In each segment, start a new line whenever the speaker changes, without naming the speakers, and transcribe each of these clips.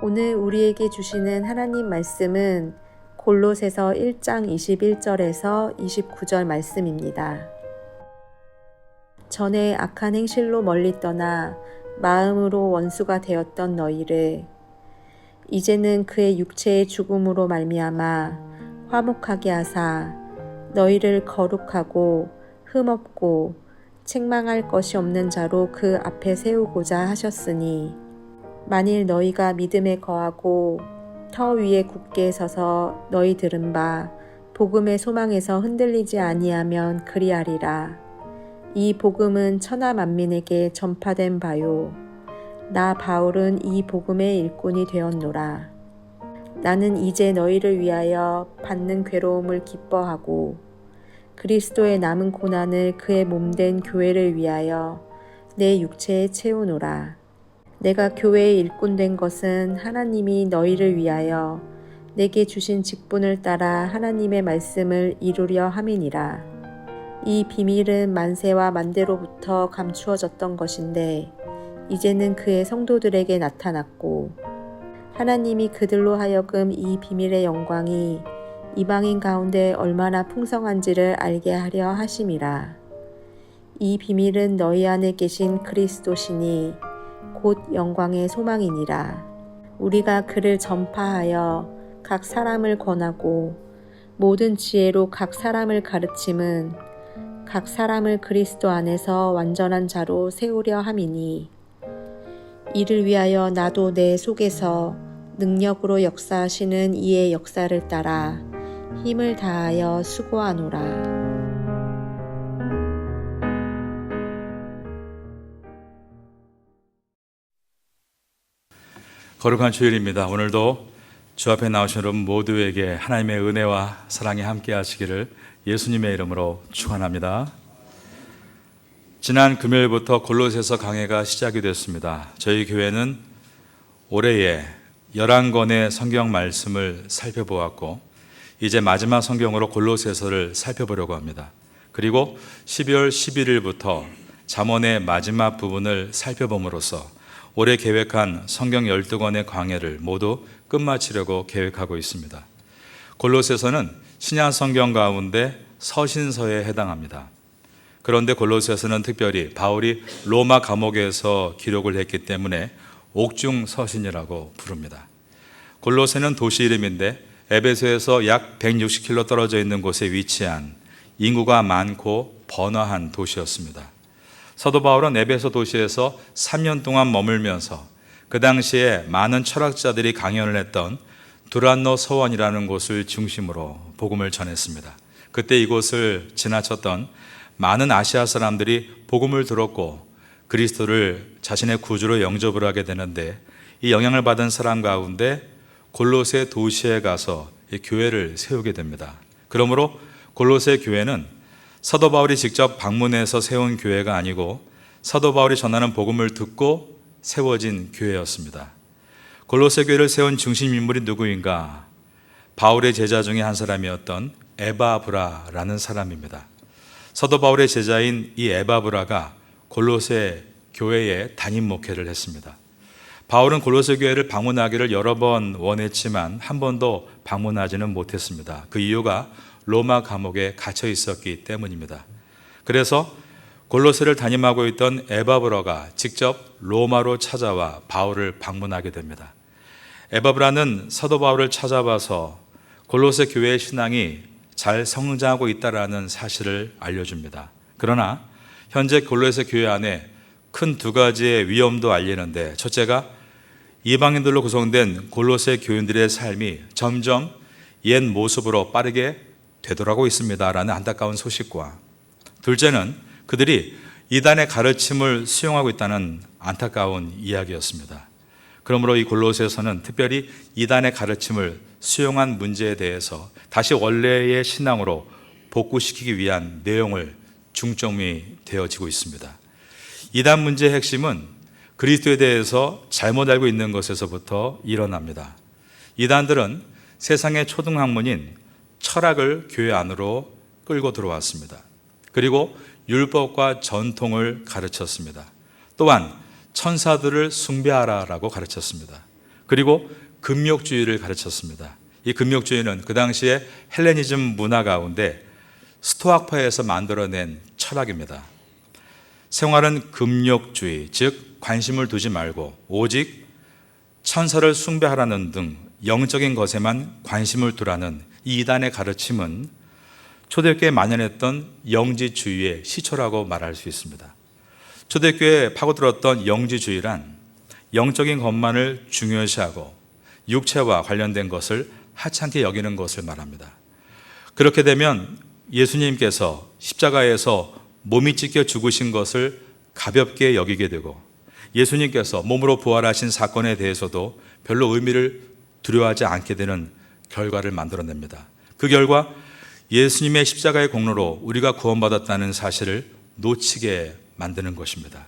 오늘 우리에게 주시는 하나님 말씀은 골로새서 1장 21절에서 29절 말씀입니다. 전에 악한 행실로 멀리 떠나 마음으로 원수가 되었던 너희를 이제는 그의 육체의 죽음으로 말미암아 화목하게 하사 너희를 거룩하고 흠없고 책망할 것이 없는 자로 그 앞에 세우고자 하셨으니 만일 너희가 믿음에 거하고 터 위에 굳게 서서 너희 들은 바 복음의 소망에서 흔들리지 아니하면 그리하리라. 이 복음은 천하 만민에게 전파된 바요. 나 바울은 이 복음의 일꾼이 되었노라. 나는 이제 너희를 위하여 받는 괴로움을 기뻐하고 그리스도의 남은 고난을 그의 몸된 교회를 위하여 내 육체에 채우노라. 내가 교회의 일꾼 된 것은 하나님이 너희를 위하여 내게 주신 직분을 따라 하나님의 말씀을 이루려 함이니라. 이 비밀은 만세와 만대로부터 감추어졌던 것인데 이제는 그의 성도들에게 나타났고 하나님이 그들로 하여금 이 비밀의 영광이 이방인 가운데 얼마나 풍성한지를 알게 하려 하심이라. 이 비밀은 너희 안에 계신 그리스도시니 곧 영광의 소망이니라. 우리가 그를 전파하여 각 사람을 권하고 모든 지혜로 각 사람을 가르침은 각 사람을 그리스도 안에서 완전한 자로 세우려 함이니 이를 위하여 나도 내 속에서 능력으로 역사하시는 이의 역사를 따라 힘을 다하여 수고하노라.
거룩한 주일입니다. 오늘도 주 앞에 나오신 여러분 모두에게 하나님의 은혜와 사랑이 함께 하시기를 예수님의 이름으로 축원합니다. 지난 금요일부터 골로새서 강해가 시작이 됐습니다. 저희 교회는 올해에 11권의 성경 말씀을 살펴보았고 이제 마지막 성경으로 골로새서를 살펴보려고 합니다. 그리고 12월 11일부터 잠언의 마지막 부분을 살펴봄으로써 올해 계획한 성경 12권의 강해를 모두 끝마치려고 계획하고 있습니다. 골로새서는 신약 성경 가운데 서신서에 해당합니다. 그런데 골로새서는 특별히 바울이 로마 감옥에서 기록을 했기 때문에 옥중 서신이라고 부릅니다. 골로새는 도시 이름인데 에베소에서 약 160km 떨어져 있는 곳에 위치한 인구가 많고 번화한 도시였습니다. 사도 바울은 에베소 도시에서 3년 동안 머물면서 그 당시에 많은 철학자들이 강연을 했던 두란노 서원이라는 곳을 중심으로 복음을 전했습니다. 그때 이곳을 지나쳤던 많은 아시아 사람들이 복음을 들었고 그리스도를 자신의 구주로 영접을 하게 되는데 이 영향을 받은 사람 가운데 골로새 도시에 가서 이 교회를 세우게 됩니다. 그러므로 골로새 교회는 사도 바울이 직접 방문해서 세운 교회가 아니고 사도 바울이 전하는 복음을 듣고 세워진 교회였습니다. 골로새 교회를 세운 중심 인물이 누구인가? 바울의 제자 중에 한 사람이었던 에바브라라는 사람입니다. 사도 바울의 제자인 이 에바브라가 골로새 교회에 담임 목회를 했습니다. 바울은 골로새 교회를 방문하기를 여러 번 원했지만 한 번도 방문하지는 못했습니다. 그 이유가 로마 감옥에 갇혀 있었기 때문입니다. 그래서 골로새를 담임하고 있던 에바브라가 직접 로마로 찾아와 바울을 방문하게 됩니다. 에바브라는 사도 바울을 찾아봐서 골로새 교회의 신앙이 잘 성장하고 있다는 사실을 알려줍니다. 그러나 현재 골로새 교회 안에 큰 두 가지의 위험도 알리는데 첫째가 이방인들로 구성된 골로새 교인들의 삶이 점점 옛 모습으로 빠르게 되돌아가고 있습니다라는 안타까운 소식과 둘째는 그들이 이단의 가르침을 수용하고 있다는 안타까운 이야기였습니다. 그러므로 이 골로새서는 특별히 이단의 가르침을 수용한 문제에 대해서 다시 원래의 신앙으로 복구시키기 위한 내용을 중점이 되어지고 있습니다. 이단 문제의 핵심은 그리스도에 대해서 잘못 알고 있는 것에서부터 일어납니다. 이단들은 세상의 초등학문인 철학을 교회 안으로 끌고 들어왔습니다. 그리고 율법과 전통을 가르쳤습니다. 또한 천사들을 숭배하라라고 가르쳤습니다. 그리고 금욕주의를 가르쳤습니다. 이 금욕주의는 그 당시에 헬레니즘 문화 가운데 스토아파에서 만들어낸 철학입니다. 생활은 금욕주의, 즉 관심을 두지 말고 오직 천사를 숭배하라는 등 영적인 것에만 관심을 두라는 이 이단의 가르침은 초대교회에 만연했던 영지주의의 시초라고 말할 수 있습니다. 초대교회에 파고들었던 영지주의란 영적인 것만을 중요시하고 육체와 관련된 것을 하찮게 여기는 것을 말합니다. 그렇게 되면 예수님께서 십자가에서 몸이 찢겨 죽으신 것을 가볍게 여기게 되고 예수님께서 몸으로 부활하신 사건에 대해서도 별로 의미를 두려워하지 않게 되는 결과를 만들어냅니다. 그 결과 예수님의 십자가의 공로로 우리가 구원받았다는 사실을 놓치게 만드는 것입니다.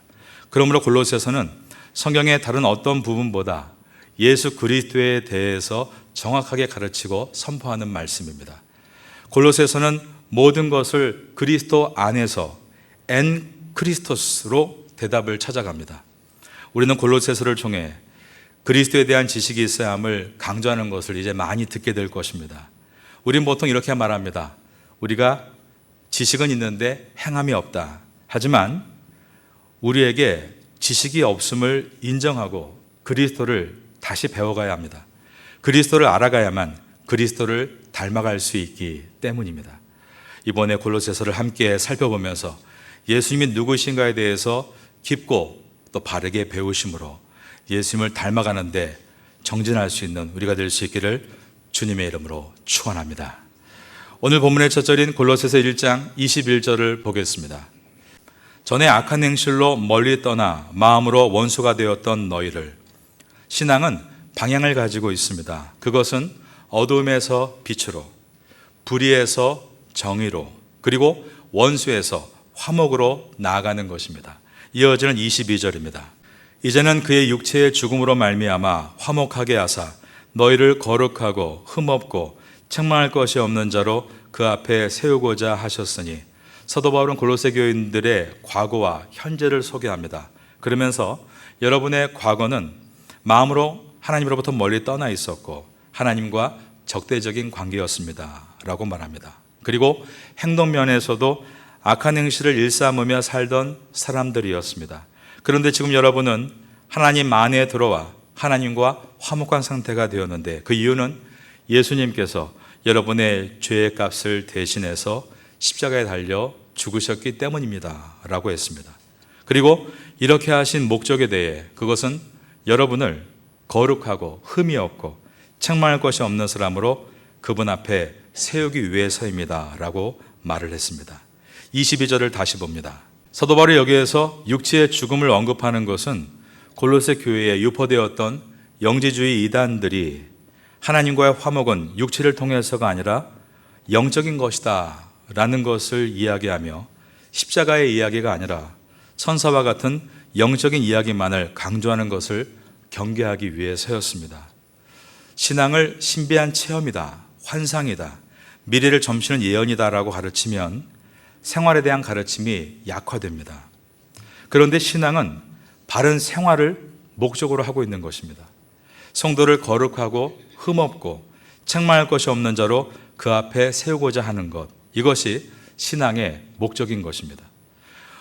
그러므로 골로새서는 성경의 다른 어떤 부분보다 예수 그리스도에 대해서 정확하게 가르치고 선포하는 말씀입니다. 골로새서는 모든 것을 그리스도 안에서 엔 크리스토스로 대답을 찾아갑니다. 우리는 골로새서를 통해 그리스도에 대한 지식이 있어야 함을 강조하는 것을 이제 많이 듣게 될 것입니다. 우린 보통 이렇게 말합니다. 우리가 지식은 있는데 행함이 없다. 하지만 우리에게 지식이 없음을 인정하고 그리스도를 다시 배워가야 합니다. 그리스도를 알아가야만 그리스도를 닮아갈 수 있기 때문입니다. 이번에 골로새서를 함께 살펴보면서 예수님이 누구신가에 대해서 깊고 또 바르게 배우심으로 예수님을 닮아가는데 정진할 수 있는 우리가 될 수 있기를 주님의 이름으로 축원합니다. 오늘 본문의 첫 절인 골로새서 1장 21절을 보겠습니다. 전에 악한 행실로 멀리 떠나 마음으로 원수가 되었던 너희를. 신앙은 방향을 가지고 있습니다. 그것은 어둠에서 빛으로, 불의에서 정의로, 그리고 원수에서 화목으로 나아가는 것입니다. 이어지는 22절입니다. 이제는 그의 육체의 죽음으로 말미암아 화목하게 하사 너희를 거룩하고 흠없고 책망할 것이 없는 자로 그 앞에 세우고자 하셨으니. 사도 바울은 골로새 교인들의 과거와 현재를 소개합니다. 그러면서 여러분의 과거는 마음으로 하나님으로부터 멀리 떠나 있었고 하나님과 적대적인 관계였습니다 라고 말합니다. 그리고 행동면에서도 악한 행실을 일삼으며 살던 사람들이었습니다. 그런데 지금 여러분은 하나님 안에 들어와 하나님과 화목한 상태가 되었는데 그 이유는 예수님께서 여러분의 죄의 값을 대신해서 십자가에 달려 죽으셨기 때문입니다 라고 했습니다. 그리고 이렇게 하신 목적에 대해 그것은 여러분을 거룩하고 흠이 없고 책망할 것이 없는 사람으로 그분 앞에 세우기 위해서입니다 라고 말을 했습니다. 22절을 다시 봅니다. 사도 바울이 여기에서 육체의 죽음을 언급하는 것은 골로새 교회에 유포되었던 영지주의 이단들이 하나님과의 화목은 육체를 통해서가 아니라 영적인 것이다 라는 것을 이야기하며 십자가의 이야기가 아니라 천사와 같은 영적인 이야기만을 강조하는 것을 경계하기 위해서였습니다. 신앙을 신비한 체험이다, 환상이다, 미래를 점치는 예언이다 라고 가르치면 생활에 대한 가르침이 약화됩니다. 그런데 신앙은 바른 생활을 목적으로 하고 있는 것입니다. 성도를 거룩하고 흠없고 책망할 것이 없는 자로 그 앞에 세우고자 하는 것, 이것이 신앙의 목적인 것입니다.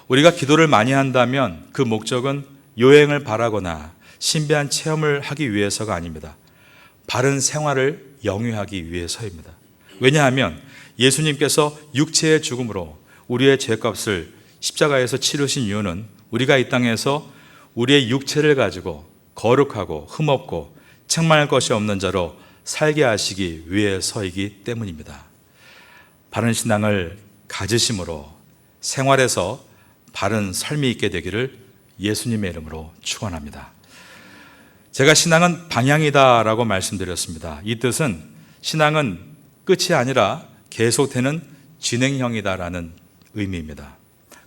우리가 기도를 많이 한다면 그 목적은 요행을 바라거나 신비한 체험을 하기 위해서가 아닙니다. 바른 생활을 영위하기 위해서입니다. 왜냐하면 예수님께서 육체의 죽음으로 우리의 죄값을 십자가에서 치르신 이유는 우리가 이 땅에서 우리의 육체를 가지고 거룩하고 흠없고 책망할 것이 없는 자로 살게 하시기 위해서이기 때문입니다. 바른 신앙을 가지심으로 생활에서 바른 삶이 있게 되기를 예수님의 이름으로 축원합니다. 제가 신앙은 방향이다라고 말씀드렸습니다. 이 뜻은 신앙은 끝이 아니라 계속되는 진행형이다라는 의미입니다.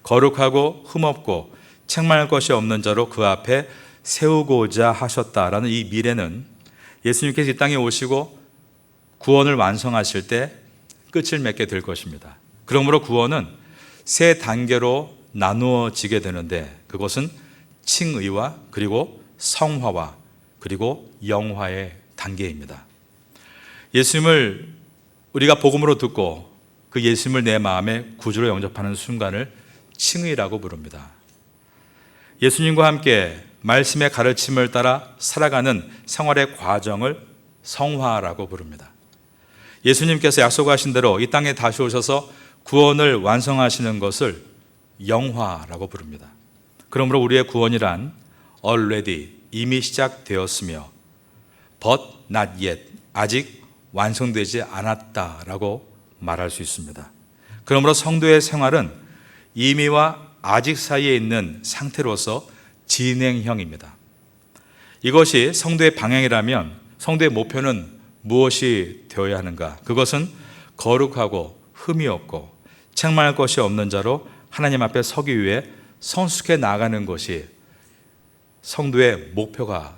거룩하고 흠없고 책망할 것이 없는 자로 그 앞에 세우고자 하셨다라는 이 미래는 예수님께서 이 땅에 오시고 구원을 완성하실 때 끝을 맺게 될 것입니다. 그러므로 구원은 세 단계로 나누어지게 되는데 그것은 칭의와 그리고 성화와 그리고 영화의 단계입니다. 예수님을 우리가 복음으로 듣고 그 예수님을 내 마음의 구주로 영접하는 순간을 칭의라고 부릅니다. 예수님과 함께 말씀의 가르침을 따라 살아가는 생활의 과정을 성화라고 부릅니다. 예수님께서 약속하신 대로 이 땅에 다시 오셔서 구원을 완성하시는 것을 영화라고 부릅니다. 그러므로 우리의 구원이란 already, 이미 시작되었으며 but not yet, 아직 완성되지 않았다라고 말할 수 있습니다. 그러므로 성도의 생활은 이미와 아직 사이에 있는 상태로서 진행형입니다. 이것이 성도의 방향이라면 성도의 목표는 무엇이 되어야 하는가? 그것은 거룩하고 흠이 없고 책망할 것이 없는 자로 하나님 앞에 서기 위해 성숙해 나가는 것이 성도의 목표가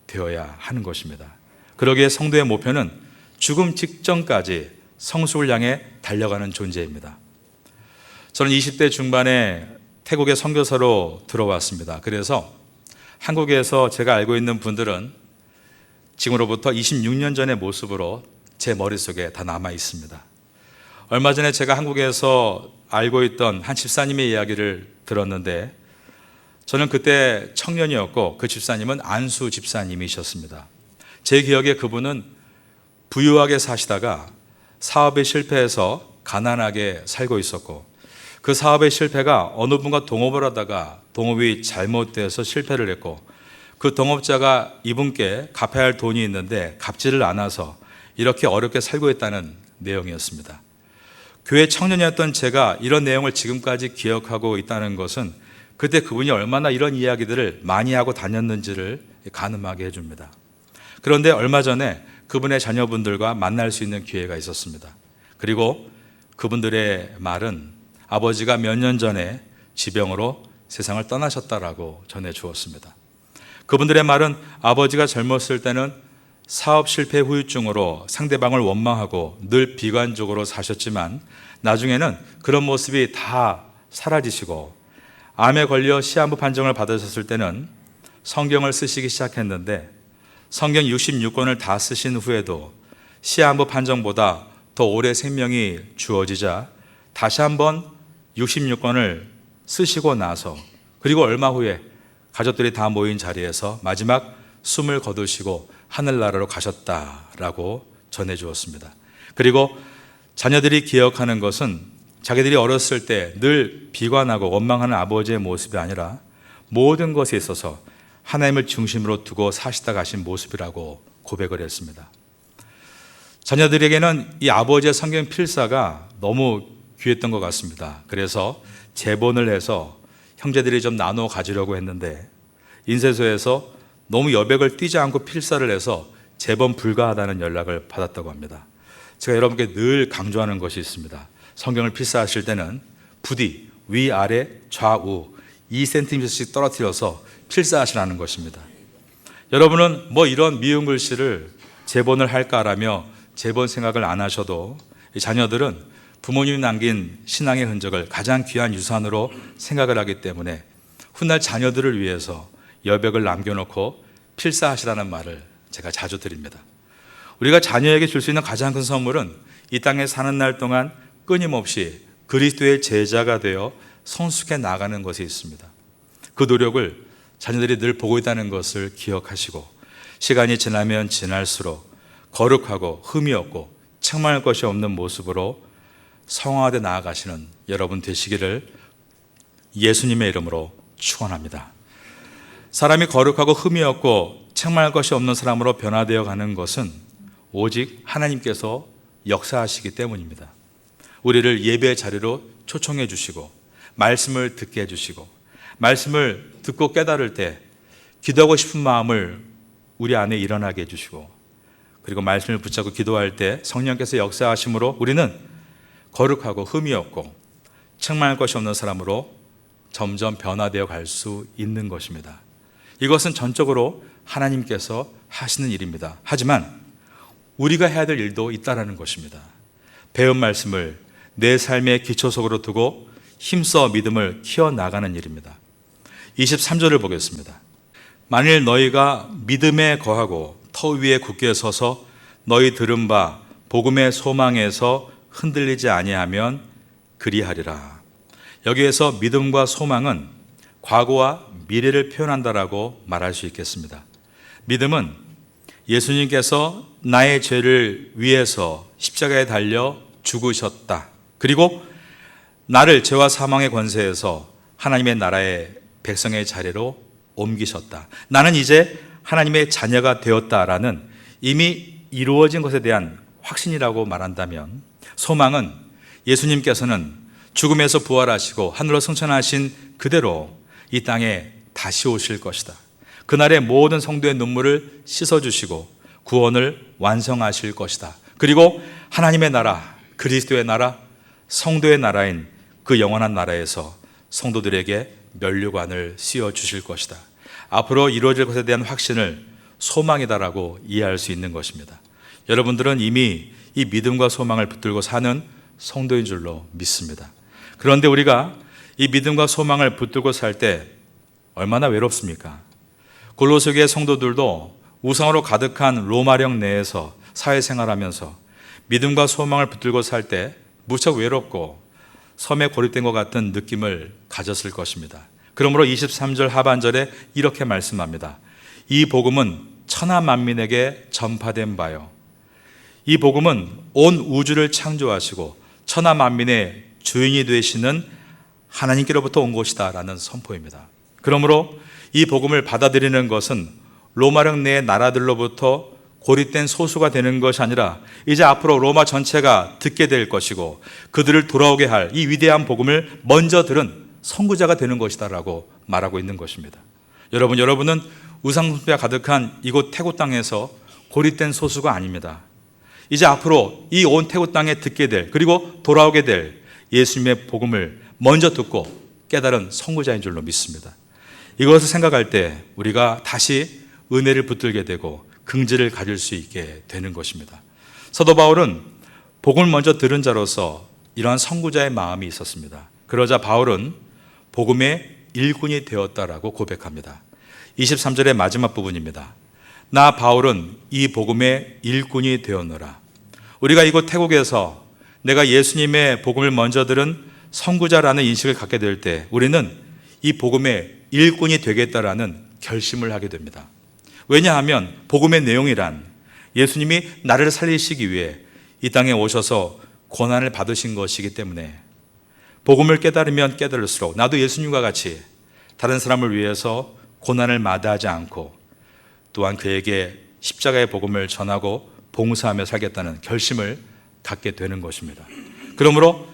되어야 하는 것입니다. 그러기에 성도의 목표는 죽음 직전까지 성숙을 향해 달려가는 존재입니다. 저는 20대 중반에 태국의 선교사로 들어왔습니다. 그래서 한국에서 제가 알고 있는 분들은 지금으로부터 26년 전의 모습으로 제 머릿속에 다 남아 있습니다. 얼마 전에 제가 한국에서 알고 있던 한 집사님의 이야기를 들었는데 저는 그때 청년이었고 그 집사님은 안수 집사님이셨습니다. 제 기억에 그분은 부유하게 사시다가 사업에 실패해서 가난하게 살고 있었고 그 사업의 실패가 어느 분과 동업을 하다가 동업이 잘못돼서 실패를 했고 그 동업자가 이분께 갚아야 할 돈이 있는데 갚지를 않아서 이렇게 어렵게 살고 있다는 내용이었습니다. 교회 청년이었던 제가 이런 내용을 지금까지 기억하고 있다는 것은 그때 그분이 얼마나 이런 이야기들을 많이 하고 다녔는지를 가늠하게 해줍니다. 그런데 얼마 전에 그분의 자녀분들과 만날 수 있는 기회가 있었습니다. 그리고 그분들의 말은 아버지가 몇 년 전에 지병으로 세상을 떠나셨다라고 전해주었습니다. 그분들의 말은 아버지가 젊었을 때는 사업 실패 후유증으로 상대방을 원망하고 늘 비관적으로 사셨지만 나중에는 그런 모습이 다 사라지시고 암에 걸려 시한부 판정을 받으셨을 때는 성경을 쓰시기 시작했는데 성경 66권을 다 쓰신 후에도 시한부 판정보다 더 오래 생명이 주어지자 다시 한번 66권을 쓰시고 나서 그리고 얼마 후에 가족들이 다 모인 자리에서 마지막 숨을 거두시고 하늘나라로 가셨다라고 전해주었습니다. 그리고 자녀들이 기억하는 것은 자기들이 어렸을 때 늘 비관하고 원망하는 아버지의 모습이 아니라 모든 것에 있어서 하나님을 중심으로 두고 사시다 가신 모습이라고 고백을 했습니다. 자녀들에게는 이 아버지의 성경 필사가 너무 귀했던 것 같습니다. 그래서 제본을 해서 형제들이 좀 나눠 가지려고 했는데 인쇄소에서 너무 여백을 띄지 않고 필사를 해서 제본 불가하다는 연락을 받았다고 합니다. 제가 여러분께 늘 강조하는 것이 있습니다. 성경을 필사하실 때는 부디 위아래 좌우 2cm씩 떨어뜨려서 필사하시라는 것입니다. 여러분은 뭐 이런 미운 글씨를 제본을 할까라며 제본 생각을 안 하셔도 자녀들은 부모님이 남긴 신앙의 흔적을 가장 귀한 유산으로 생각을 하기 때문에 훗날 자녀들을 위해서 여백을 남겨놓고 필사하시라는 말을 제가 자주 드립니다. 우리가 자녀에게 줄 수 있는 가장 큰 선물은 이 땅에 사는 날 동안 끊임없이 그리스도의 제자가 되어 성숙해 나가는 것이 있습니다. 그 노력을 자녀들이 늘 보고 있다는 것을 기억하시고 시간이 지나면 지날수록 거룩하고 흠이 없고 책망할 것이 없는 모습으로 성화돼 나아가시는 여러분 되시기를 예수님의 이름으로 축원합니다. 사람이 거룩하고 흠이 없고 책망할 것이 없는 사람으로 변화되어 가는 것은 오직 하나님께서 역사하시기 때문입니다. 우리를 예배의 자리로 초청해 주시고 말씀을 듣게 해 주시고 말씀을 듣고 깨달을 때 기도하고 싶은 마음을 우리 안에 일어나게 해 주시고 그리고 말씀을 붙잡고 기도할 때 성령께서 역사하심으로 우리는 거룩하고 흠이 없고 책망할 것이 없는 사람으로 점점 변화되어 갈 수 있는 것입니다. 이것은 전적으로 하나님께서 하시는 일입니다. 하지만 우리가 해야 될 일도 있다라는 것입니다. 배운 말씀을 내 삶의 기초 속으로 두고 힘써 믿음을 키워나가는 일입니다. 23절을 보겠습니다. 만일 너희가 믿음에 거하고 터 위에 굳게 서서 너희 들은 바 복음의 소망에서 흔들리지 아니하면 그리하리라. 여기에서 믿음과 소망은 과거와 미래를 표현한다라고 말할 수 있겠습니다. 믿음은 예수님께서 나의 죄를 위해서 십자가에 달려 죽으셨다. 그리고 나를 죄와 사망의 권세에서 하나님의 나라의 백성의 자리로 옮기셨다. 나는 이제 하나님의 자녀가 되었다라는 이미 이루어진 것에 대한 확신이라고 말한다면, 소망은 예수님께서는 죽음에서 부활하시고 하늘로 승천하신 그대로 이 땅에 다시 오실 것이다. 그날의 모든 성도의 눈물을 씻어주시고 구원을 완성하실 것이다. 그리고 하나님의 나라, 그리스도의 나라, 성도의 나라인 그 영원한 나라에서 성도들에게 면류관을 씌워주실 것이다. 앞으로 이루어질 것에 대한 확신을 소망이다라고 이해할 수 있는 것입니다. 여러분들은 이미 이 믿음과 소망을 붙들고 사는 성도인 줄로 믿습니다. 그런데 우리가 이 믿음과 소망을 붙들고 살 때 얼마나 외롭습니까? 골로새 교회 성도들도 우상으로 가득한 로마령 내에서 사회생활하면서 믿음과 소망을 붙들고 살 때 무척 외롭고 섬에 고립된 것 같은 느낌을 가졌을 것입니다. 그러므로 23절 하반절에 이렇게 말씀합니다. 이 복음은 천하 만민에게 전파된 바요. 이 복음은 온 우주를 창조하시고 천하 만민의 주인이 되시는 하나님께로부터 온 것이다 라는 선포입니다. 그러므로 이 복음을 받아들이는 것은 로마령 내의 나라들로부터 고립된 소수가 되는 것이 아니라 이제 앞으로 로마 전체가 듣게 될 것이고 그들을 돌아오게 할 이 위대한 복음을 먼저 들은 선구자가 되는 것이다 라고 말하고 있는 것입니다. 여러분은 우상숭배가 가득한 이곳 태국 땅에서 고립된 소수가 아닙니다. 이제 앞으로 이 온 태국 땅에 듣게 될, 그리고 돌아오게 될 예수님의 복음을 먼저 듣고 깨달은 선구자인 줄로 믿습니다. 이것을 생각할 때 우리가 다시 은혜를 붙들게 되고 긍지를 가질 수 있게 되는 것입니다. 사도 바울은 복음을 먼저 들은 자로서 이러한 선구자의 마음이 있었습니다. 그러자 바울은 복음의 일꾼이 되었다라고 고백합니다. 23절의 마지막 부분입니다. 나 바울은 이 복음의 일꾼이 되었노라. 우리가 이곳 태국에서 내가 예수님의 복음을 먼저 들은 선구자라는 인식을 갖게 될 때 우리는 이 복음의 일꾼이 되겠다라는 결심을 하게 됩니다. 왜냐하면 복음의 내용이란 예수님이 나를 살리시기 위해 이 땅에 오셔서 고난을 받으신 것이기 때문에 복음을 깨달으면 깨달을수록 나도 예수님과 같이 다른 사람을 위해서 고난을 마다하지 않고 또한 그에게 십자가의 복음을 전하고 봉사하며 살겠다는 결심을 갖게 되는 것입니다. 그러므로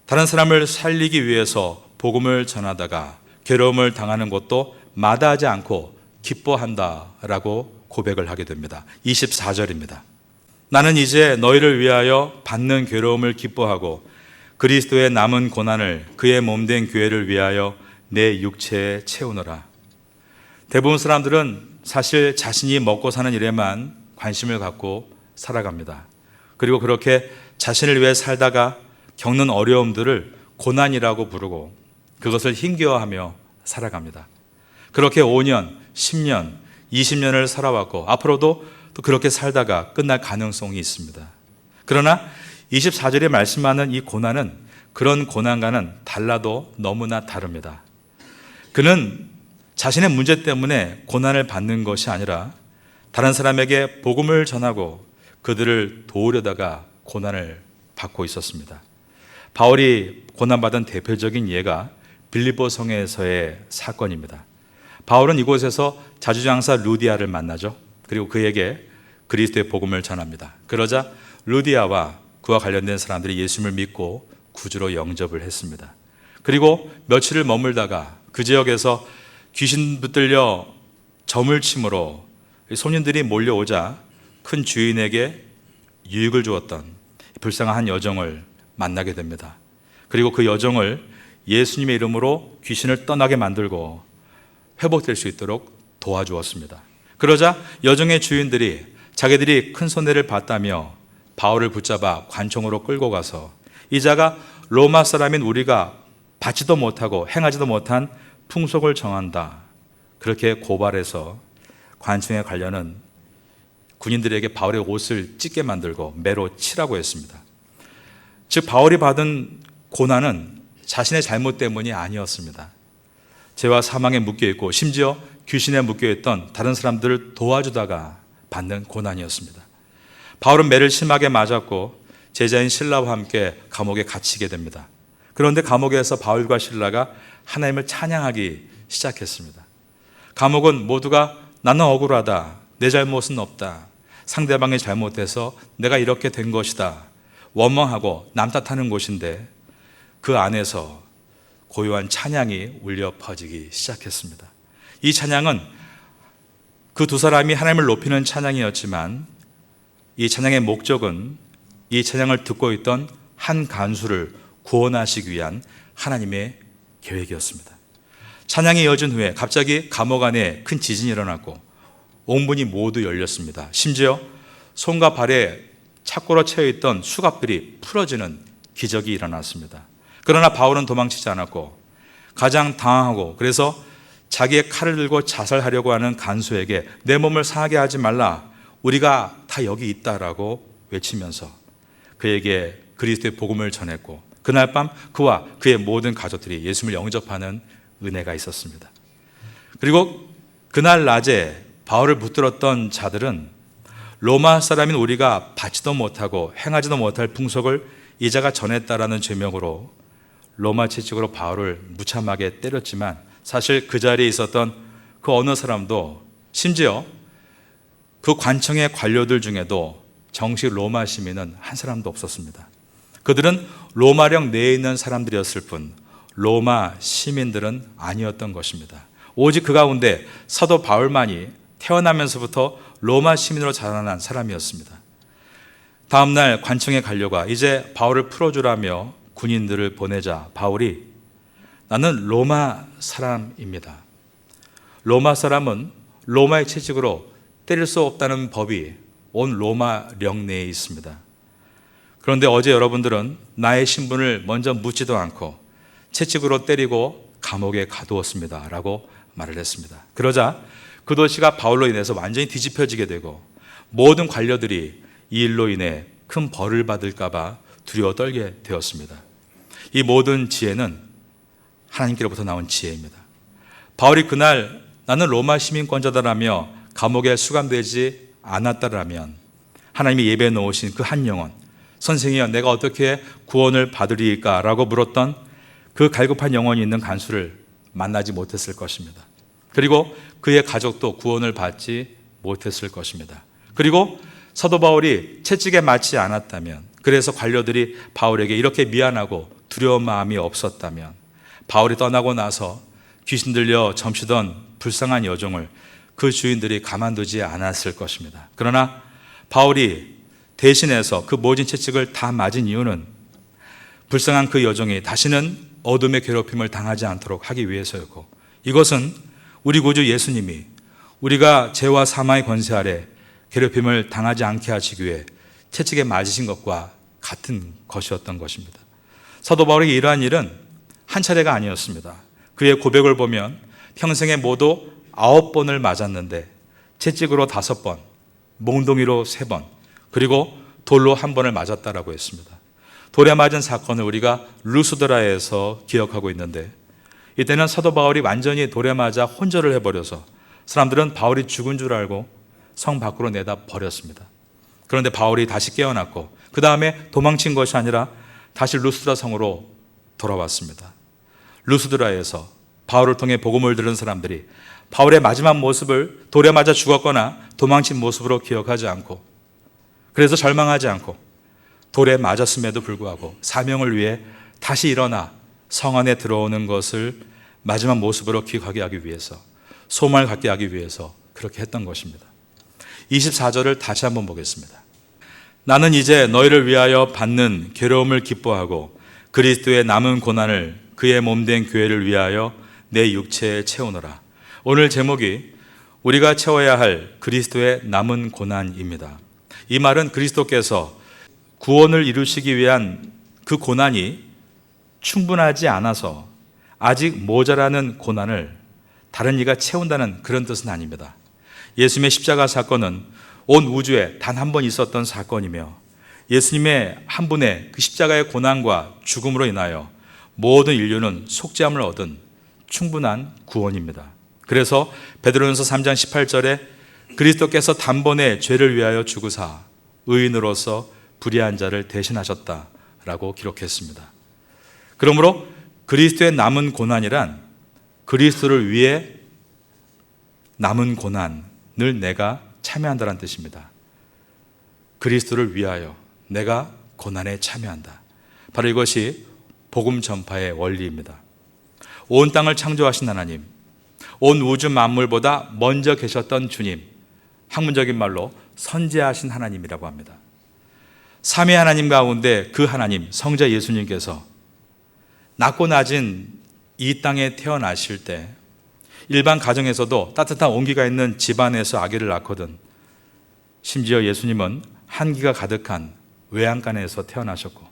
다른 사람을 살리기 위해서 복음을 전하다가 괴로움을 당하는 것도 마다하지 않고 기뻐한다라고 고백을 하게 됩니다. 24절입니다. 나는 이제 너희를 위하여 받는 괴로움을 기뻐하고 그리스도의 남은 고난을 그의 몸된 교회를 위하여 내 육체에 채우노라. 대부분 사람들은 사실 자신이 먹고 사는 일에만 관심을 갖고 살아갑니다. 그리고 그렇게 자신을 위해 살다가 겪는 어려움들을 고난이라고 부르고 그것을 힘겨워하며 살아갑니다. 그렇게 5년, 10년, 20년을 살아왔고 앞으로도 또 그렇게 살다가 끝날 가능성이 있습니다. 그러나 24절에 말씀하는 이 고난은 그런 고난과는 달라도 너무나 다릅니다. 그는 자신의 문제 때문에 고난을 받는 것이 아니라 다른 사람에게 복음을 전하고 그들을 도우려다가 고난을 받고 있었습니다. 바울이 고난받은 대표적인 예가 빌립보 성에서의 사건입니다. 바울은 이곳에서 자주장사 루디아를 만나죠. 그리고 그에게 그리스도의 복음을 전합니다. 그러자 루디아와 그와 관련된 사람들이 예수님을 믿고 구주로 영접을 했습니다. 그리고 며칠을 머물다가 그 지역에서 귀신 붙들려 점을 침으로 손님들이 몰려오자 큰 주인에게 유익을 주었던 불쌍한 한 여종을 만나게 됩니다. 그리고 그 여종을 예수님의 이름으로 귀신을 떠나게 만들고 회복될 수 있도록 도와주었습니다. 그러자 여종의 주인들이 자기들이 큰 손해를 봤다며 바울을 붙잡아 관청으로 끌고 가서 이 자가 로마 사람인 우리가 받지도 못하고 행하지도 못한 풍속을 정한다, 그렇게 고발해서 관청에 관련은 군인들에게 바울의 옷을 찢게 만들고 매로 치라고 했습니다. 즉 바울이 받은 고난은 자신의 잘못 때문이 아니었습니다. 죄와 사망에 묶여있고 심지어 귀신에 묶여있던 다른 사람들을 도와주다가 받는 고난이었습니다. 바울은 매를 심하게 맞았고 제자인 실라와 함께 감옥에 갇히게 됩니다. 그런데 감옥에서 바울과 실라가 하나님을 찬양하기 시작했습니다. 감옥은 모두가 나는 억울하다, 내 잘못은 없다, 상대방이 잘못해서 내가 이렇게 된 것이다, 원망하고 남 탓하는 곳인데 그 안에서 고요한 찬양이 울려 퍼지기 시작했습니다. 이 찬양은 그 두 사람이 하나님을 높이는 찬양이었지만 이 찬양의 목적은 이 찬양을 듣고 있던 한 간수를 구원하시기 위한 하나님의 계획이었습니다. 찬양이 이어진 후에 갑자기 감옥 안에 큰 지진이 일어났고 온 문이 모두 열렸습니다. 심지어 손과 발에 착고로 채여있던 수갑들이 풀어지는 기적이 일어났습니다. 그러나 바울은 도망치지 않았고 가장 당황하고 그래서 자기의 칼을 들고 자살하려고 하는 간수에게 내 몸을 상하게 하지 말라, 우리가 다 여기 있다라고 외치면서 그에게 그리스도의 복음을 전했고 그날 밤 그와 그의 모든 가족들이 예수님을 영접하는 은혜가 있었습니다. 그리고 그날 낮에 바울을 붙들었던 자들은 로마 사람인 우리가 받지도 못하고 행하지도 못할 풍속을 이 자가 전했다라는 죄명으로 로마 채찍으로 바울을 무참하게 때렸지만 사실 그 자리에 있었던 그 어느 사람도 심지어 그 관청의 관료들 중에도 정식 로마 시민은 한 사람도 없었습니다. 그들은 로마령 내에 있는 사람들이었을 뿐 로마 시민들은 아니었던 것입니다. 오직 그 가운데 사도 바울만이 태어나면서부터 로마 시민으로 자라난 사람이었습니다. 다음날 관청의 관료가 이제 바울을 풀어주라며 군인들을 보내자 바울이 나는 로마 사람입니다. 로마 사람은 로마의 채찍으로 때릴 수 없다는 법이 온 로마령 내에 있습니다. 그런데 어제 여러분들은 나의 신분을 먼저 묻지도 않고 채찍으로 때리고 감옥에 가두었습니다 라고 말을 했습니다. 그러자 그 도시가 바울로 인해서 완전히 뒤집혀지게 되고 모든 관료들이 이 일로 인해 큰 벌을 받을까 봐 두려워 떨게 되었습니다. 이 모든 지혜는 하나님께로부터 나온 지혜입니다. 바울이 그날 나는 로마 시민권자다라며 감옥에 수감되지 않았다라면 하나님이 예배해 놓으신 그 한 영혼, 선생이여 내가 어떻게 구원을 받으리까 라고 물었던 그 갈급한 영혼이 있는 간수를 만나지 못했을 것입니다. 그리고 그의 가족도 구원을 받지 못했을 것입니다. 그리고 사도 바울이 채찍에 맞지 않았다면, 그래서 관료들이 바울에게 이렇게 미안하고 두려운 마음이 없었다면 바울이 떠나고 나서 귀신 들려 점치던 불쌍한 여종을 그 주인들이 가만두지 않았을 것입니다. 그러나 바울이 대신해서 그 모진 채찍을 다 맞은 이유는 불쌍한 그 여종이 다시는 어둠의 괴롭힘을 당하지 않도록 하기 위해서였고, 이것은 우리 구주 예수님이 우리가 죄와 사망의 권세 아래 괴롭힘을 당하지 않게 하시기 위해 채찍에 맞으신 것과 같은 것이었던 것입니다. 사도 바울에게 이러한 일은 한 차례가 아니었습니다. 그의 고백을 보면 평생에 모두 9번을 맞았는데 채찍으로 5번, 몽둥이로 3번, 그리고 돌로 1번을 맞았다라고 했습니다. 돌에 맞은 사건을 우리가 루스드라에서 기억하고 있는데 이때는 사도 바울이 완전히 돌에 맞아 혼절을 해버려서 사람들은 바울이 죽은 줄 알고 성 밖으로 내다 버렸습니다. 그런데 바울이 다시 깨어났고 그 다음에 도망친 것이 아니라 다시 루스드라 성으로 돌아왔습니다. 루스드라에서 바울을 통해 복음을 들은 사람들이 바울의 마지막 모습을 돌에 맞아 죽었거나 도망친 모습으로 기억하지 않고, 그래서 절망하지 않고 돌에 맞았음에도 불구하고 사명을 위해 다시 일어나 성 안에 들어오는 것을 마지막 모습으로 기억하게 하기 위해서, 소망을 갖게 하기 위해서 그렇게 했던 것입니다. 24절을 다시 한번 보겠습니다. 나는 이제 너희를 위하여 받는 괴로움을 기뻐하고 그리스도의 남은 고난을 그의 몸된 교회를 위하여 내 육체에 채우노라. 오늘 제목이 우리가 채워야 할 그리스도의 남은 고난입니다. 이 말은 그리스도께서 구원을 이루시기 위한 그 고난이 충분하지 않아서 아직 모자라는 고난을 다른 이가 채운다는 그런 뜻은 아닙니다. 예수님의 십자가 사건은 온 우주에 단 한 번 있었던 사건이며 예수님의 한 분의 그 십자가의 고난과 죽음으로 인하여 모든 인류는 속죄함을 얻은 충분한 구원입니다. 그래서 베드로전서 3장 18절에 그리스도께서 단번에 죄를 위하여 죽으사 의인으로서 불의한 자를 대신하셨다라고 기록했습니다. 그러므로 그리스도의 남은 고난이란 그리스도를 위해 남은 고난을 내가 참여한다는 뜻입니다. 그리스도를 위하여 내가 고난에 참여한다. 바로 이것이 복음 전파의 원리입니다. 온 땅을 창조하신 하나님, 온 우주 만물보다 먼저 계셨던 주님, 학문적인 말로 선지하신 하나님이라고 합니다. 삼위 하나님 가운데 그 하나님, 성자 예수님께서 낮고 낮은 이 땅에 태어나실 때 일반 가정에서도 따뜻한 온기가 있는 집안에서 아기를 낳거든 심지어 예수님은 한기가 가득한 외양간에서 태어나셨고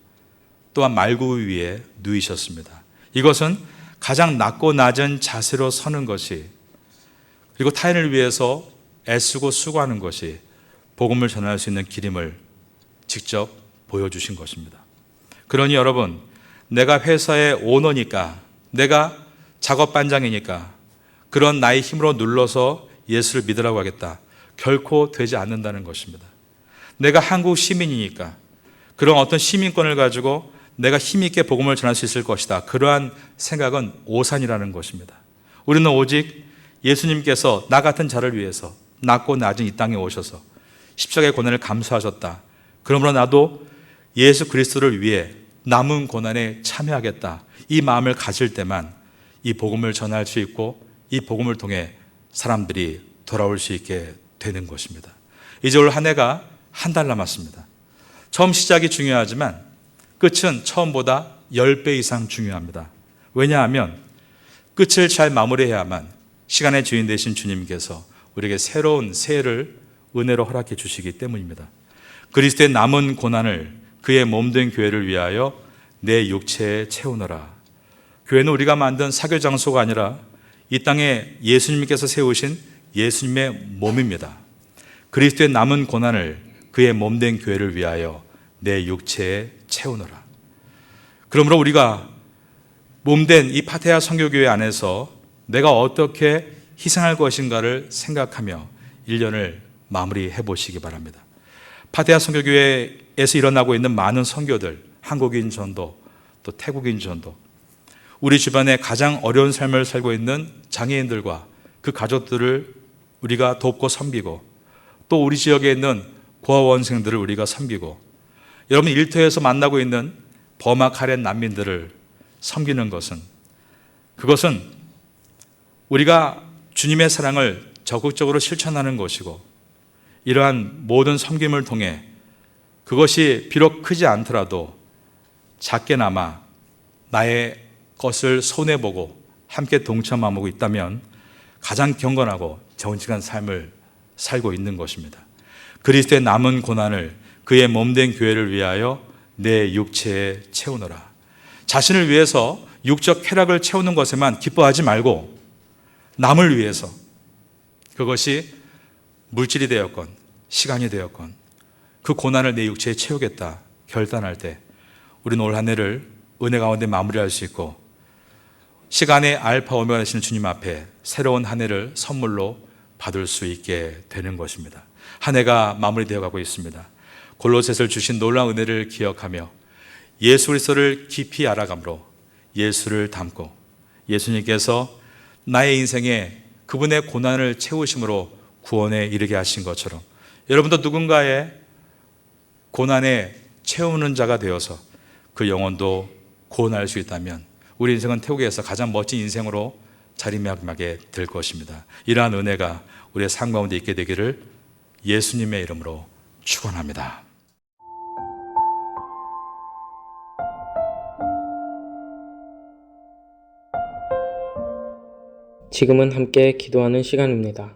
또한 말구 위에 누이셨습니다. 이것은 가장 낮고 낮은 자세로 서는 것이 그리고 타인을 위해서 애쓰고 수고하는 것이 복음을 전할 수 있는 길임을 직접 보여주신 것입니다. 그러니 여러분, 내가 회사의 오너니까, 내가 작업반장이니까 그런 나의 힘으로 눌러서 예수를 믿으라고 하겠다. 결코 되지 않는다는 것입니다. 내가 한국 시민이니까 그런 어떤 시민권을 가지고 내가 힘있게 복음을 전할 수 있을 것이다. 그러한 생각은 오산이라는 것입니다. 우리는 오직 예수님께서 나 같은 자를 위해서 낮고 낮은 이 땅에 오셔서 십자가의 고난을 감수하셨다. 그러므로 나도 예수 그리스도를 위해 남은 고난에 참여하겠다. 이 마음을 가질 때만 이 복음을 전할 수 있고 이 복음을 통해 사람들이 돌아올 수 있게 되는 것입니다. 이제 올 한 해가 한 달 남았습니다. 처음 시작이 중요하지만 끝은 처음보다 10배 이상 중요합니다. 왜냐하면 끝을 잘 마무리해야만 시간의 주인 되신 주님께서 우리에게 새로운 새해를 은혜로 허락해 주시기 때문입니다. 그리스도의 남은 고난을 그의 몸된 교회를 위하여 내 육체에 채우노라. 교회는 우리가 만든 사교 장소가 아니라 이 땅에 예수님께서 세우신 예수님의 몸입니다. 그리스도의 남은 고난을 그의 몸된 교회를 위하여 내 육체에 채우노라. 그러므로 우리가 몸된 이 파테아 선교교회 안에서 내가 어떻게 희생할 것인가를 생각하며 1년을 마무리해 보시기 바랍니다. 파테아 선교교회에서 일어나고 있는 많은 선교들, 한국인 전도, 또 태국인 전도, 우리 주변에 가장 어려운 삶을 살고 있는 장애인들과 그 가족들을 우리가 돕고 섬기고 또 우리 지역에 있는 고아원생들을 우리가 섬기고 여러분 일터에서 만나고 있는 버마 카렌 난민들을 섬기는 것은 그것은 우리가 주님의 사랑을 적극적으로 실천하는 것이고 이러한 모든 섬김을 통해 그것이 비록 크지 않더라도 작게나마 나의 것을 손해보고 함께 동참하고 있다면 가장 경건하고 정직한 삶을 살고 있는 것입니다. 그리스도의 남은 고난을 그의 몸된 교회를 위하여 내 육체에 채우노라. 자신을 위해서 육적 쾌락을 채우는 것에만 기뻐하지 말고 남을 위해서 그것이 물질이 되었건 시간이 되었건 그 고난을 내 육체에 채우겠다 결단할 때 우리는 올 한 해를 은혜 가운데 마무리할 수 있고 시간의 알파 오메가 되시는 주님 앞에 새로운 한 해를 선물로 받을 수 있게 되는 것입니다. 한 해가 마무리되어 가고 있습니다. 골로새서를 주신 놀라운 은혜를 기억하며 예수 그리스도를 깊이 알아감으로 예수를 닮고 예수님께서 나의 인생에 그분의 고난을 채우심으로 구원에 이르게 하신 것처럼 여러분도 누군가의 고난에 채우는 자가 되어서 그 영혼도 구원할 수 있다면 우리 인생은 태국에서 가장 멋진 인생으로 자리매김하게 될 것입니다. 이러한 은혜가 우리의 삶 가운데 있게 되기를 예수님의 이름으로 축원합니다.
지금은 함께 기도하는 시간입니다.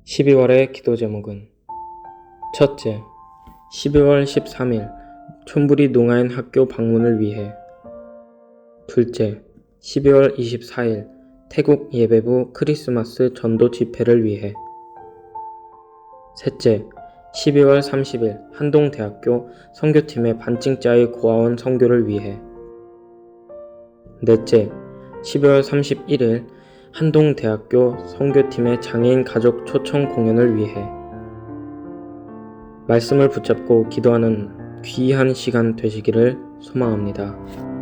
12월의 기도 제목은 첫째, 12월 13일 촌부리 농아인 학교 방문을 위해. 둘째, 12월 24일 태국 예배부 크리스마스 전도 집회를 위해. 셋째, 12월 30일 한동대학교 선교팀의 반증자의 고아원 선교를 위해. 넷째, 12월 31일 한동대학교 선교팀의 장애인 가족 초청 공연을 위해. 말씀을 붙잡고 기도하는 귀한 시간 되시기를 소망합니다.